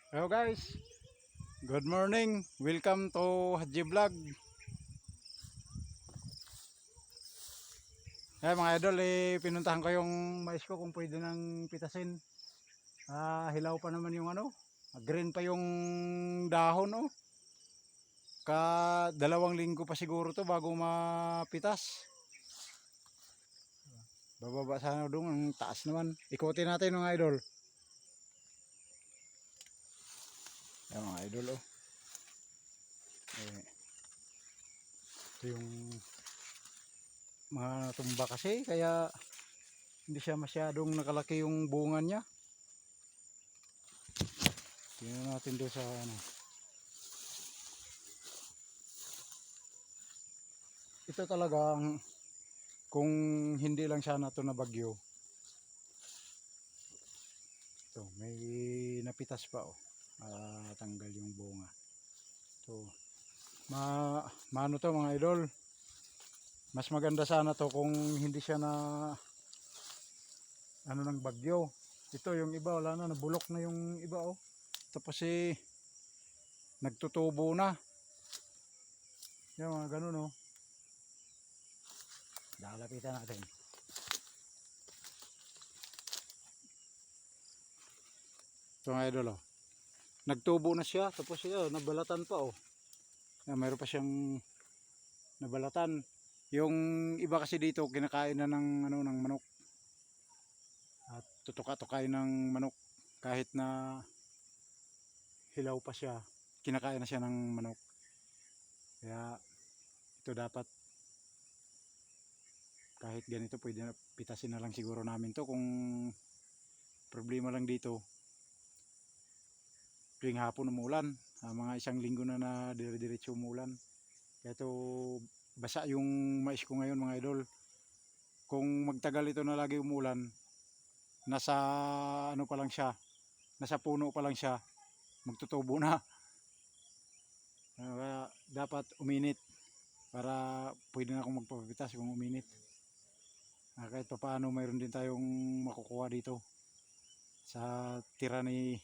Hello guys, good morning. Welcome to Haji Vlog. Mga idol, pinuntahan ko yung mais ko kung pwede nang pitasin. Hilaw pa naman yung green pa yung dahon oh. Dalawang linggo pa siguro to bago mapitas. Bababa sana doon, ang taas naman. Ikutin natin mga idol. Mga idol oh. Ito yung mga natumba kasi kaya hindi siya masyadong nakalaki yung bunga niya. Tingnan natin doon sa Ito talagang kung hindi lang sana ito na bagyo. Ito, may napitas pa oh. Tanggal yung bunga. So, maano to mga idol. Mas maganda sana to kung hindi siya na ng bagyo. Ito yung iba wala na, nabulok na yung iba oh. Tapos nagtutubo na. Yan mga ganun oh. Lalapitan natin. Ito mga idol oh. Nagtubo na siya, tapos nabalatan pa oh. Mayroon pa siyang nabalatan. Yung iba kasi dito kinakain na ng ng manok. At tutuka-tukay ng manok kahit na hilaw pa siya, kinakain na siya ng manok. Kaya ito dapat kahit ganito pwede na pitasin na lang siguro namin to. Kung problema lang dito, tuwing hapon umulan, mga isang linggo na dire-diretso umulan. Kaya ito basa yung mais ko ngayon mga idol. Kung magtagal ito na lagi umulan, nasa pa lang siya, nasa puno pa lang siya, magtutubo na. Kaya dapat uminit para pwede na akong magpapitas kung uminit. Kahit pa paano mayroon din tayong makukuha dito sa tira ni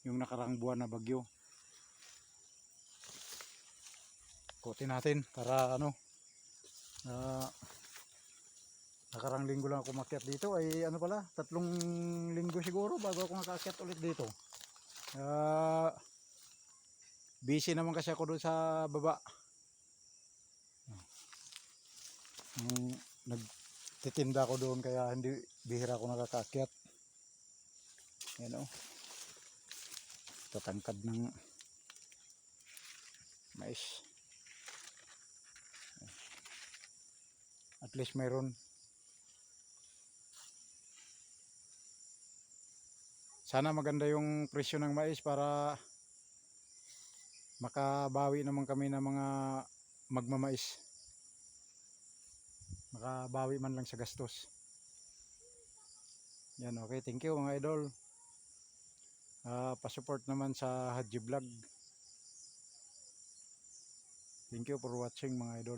yung nakarang buwan na bagyo. Kutin natin para nakarang linggo lang ako makyat dito ay pala 3 linggo siguro bago ako nakakyat ulit dito. Busy naman kasi ako doon sa baba. Nagtitinda ako doon kaya hindi bihira ako nakakakyat. Yan o. Tatangkad ng mais. At least mayroon. Sana maganda yung presyo ng mais para makabawi naman kami ng mga magmamais. Makabawi man lang sa gastos. Yan, okay, thank you mga idol. Pa-support naman sa Haji Vlog. Thank you for watching mga idol.